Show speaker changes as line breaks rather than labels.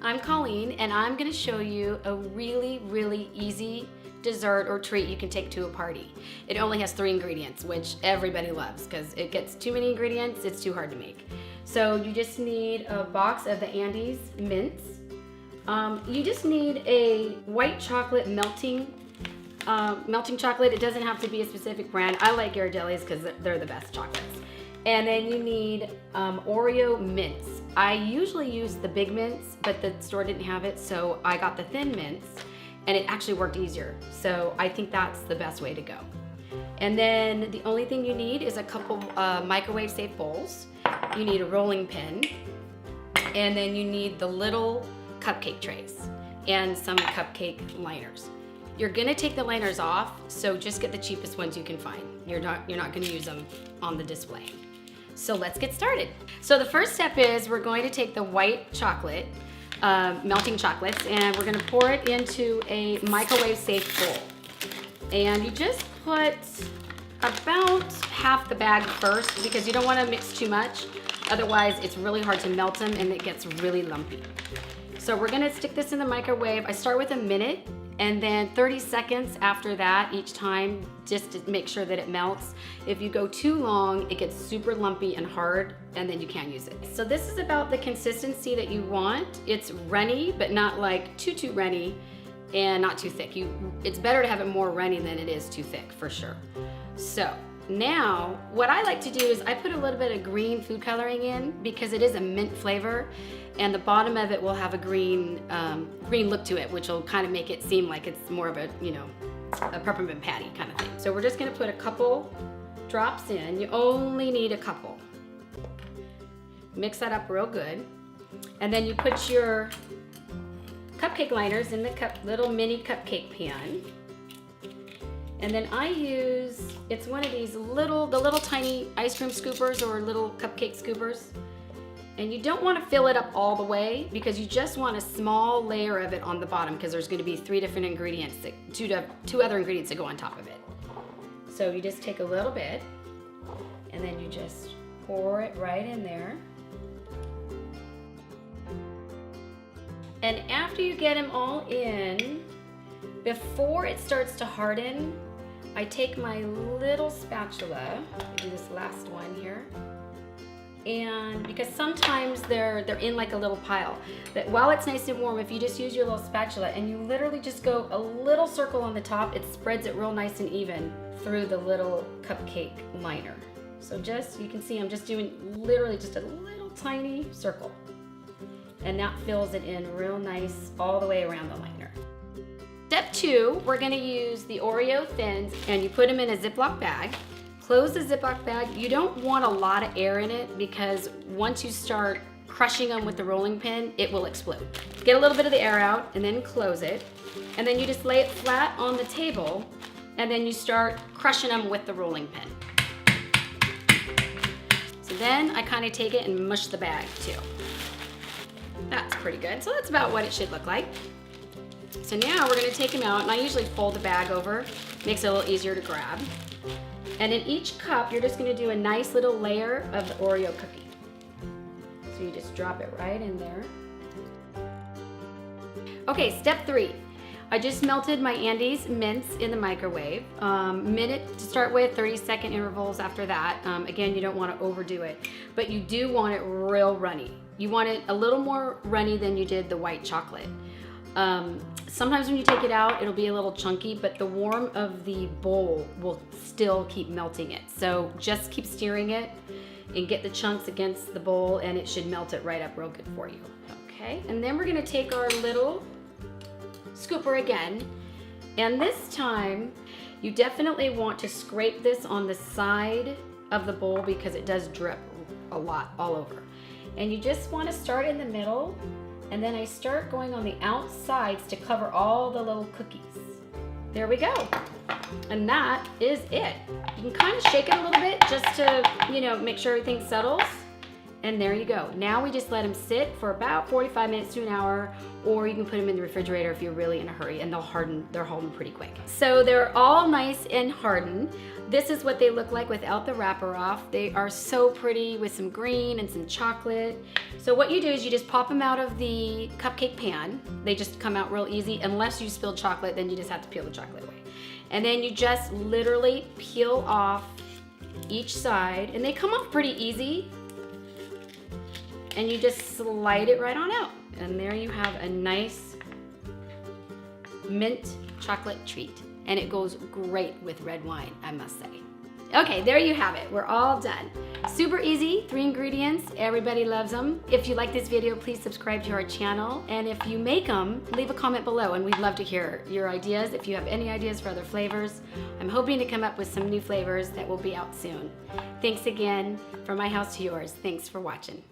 I'm Colleen, and I'm going to show you a really easy dessert or treat you can take to a party. It only has 3 ingredients, which everybody loves because it gets too many ingredients, it's too hard to make. So you just need a box of the Andes mints. You just need a white chocolate melting chocolate. It doesn't have to be a specific brand. I like Ghirardelli's because they're the best chocolates. And then you need Oreo mints. I usually use the big mints, but the store didn't have it, so I got the thin mints, and it actually worked easier. So I think that's the best way to go. And then the only thing you need is a couple microwave safe bowls. You need a rolling pin, and then you need the little cupcake trays and some cupcake liners. You're gonna take the liners off, so just get the cheapest ones you can find. You're not gonna use them on the display. So let's get started. So the first step is we're going to take the white chocolate, melting chocolates, and we're gonna pour it into a microwave safe bowl. And you just put about half the bag first because you don't wanna mix too much. Otherwise, it's really hard to melt them and it gets really lumpy. So we're gonna stick this in the microwave. I start with a minute and then 30 seconds after that each time, just to make sure that it melts. If you go too long, it gets super lumpy and hard and then you can't use it. So this is about the consistency that you want. It's runny, but not like too runny and not too thick. It's better to have it more runny than it is too thick, for sure. So now, what I like to do is I put a little bit of green food coloring in because it is a mint flavor, and the bottom of it will have a green look to it, which will kind of make it seem like it's more of a, a peppermint patty kind of thing. So we're just gonna put a couple drops in. You only need a couple. Mix that up real good. And then you put your cupcake liners in the little mini cupcake pan. And then I use, it's one of these the little tiny ice cream scoopers or little cupcake scoopers. And you don't want to fill it up all the way because you just want a small layer of it on the bottom because there's going to be 3 different ingredients, two other ingredients that go on top of it. So you just take a little bit and then you just pour it right in there. And after you get them all in, before it starts to harden, I take my little spatula, do this last one here, and because sometimes they're in like a little pile, but while it's nice and warm, if you just use your little spatula and you literally just go a little circle on the top, it spreads it real nice and even through the little cupcake liner. So just, you can see I'm just doing literally just a little tiny circle, and that fills it in real nice all the way around the liner. Step 2, we're gonna use the Oreo thins, and you put them in a Ziploc bag. Close the Ziploc bag. You don't want a lot of air in it because once you start crushing them with the rolling pin, it will explode. Get a little bit of the air out and then close it. And then you just lay it flat on the table and then you start crushing them with the rolling pin. So then I kind of take it and mush the bag too. That's pretty good. So that's about what it should look like. So now we're gonna take them out, and I usually fold the bag over. Makes it a little easier to grab. And in each cup, you're just gonna do a nice little layer of the Oreo cookie. So you just drop it right in there. Okay, step 3. I just melted my Andes mints in the microwave. Minute to start with, 30-second intervals after that. Again, you don't wanna overdo it, but you do want it real runny. You want it a little more runny than you did the white chocolate. Sometimes when you take it out, it'll be a little chunky, but the warmth of the bowl will still keep melting it. So just keep stirring it and get the chunks against the bowl, and it should melt it right up real good for you. Okay, and then we're gonna take our little scooper again, and this time you definitely want to scrape this on the side of the bowl because it does drip a lot all over. And you just want to start in the middle, and then I start going on the outsides to cover all the little cookies. There we go. And that is it. You can kind of shake it a little bit just to, make sure everything settles. And there you go. Now we just let them sit for about 45 minutes to an hour, or you can put them in the refrigerator if you're really in a hurry, and they'll harden pretty quick. So they're all nice and hardened. this is what they look like without the wrapper off. They are so pretty with some green and some chocolate. So what you do is you just pop them out of the cupcake pan. They just come out real easy. Unless you spilled chocolate, then you just have to peel the chocolate away. And then you just literally peel off each side, and they come off pretty easy. And you just slide it right on out. And there you have a nice mint chocolate treat. And it goes great with red wine, I must say. Okay, there you have it. We're all done. Super easy, 3 ingredients. Everybody loves them. If you like this video, please subscribe to our channel. And if you make them, leave a comment below, and we'd love to hear your ideas. If you have any ideas for other flavors, I'm hoping to come up with some new flavors that will be out soon. Thanks again. From my house to yours. Thanks for watching.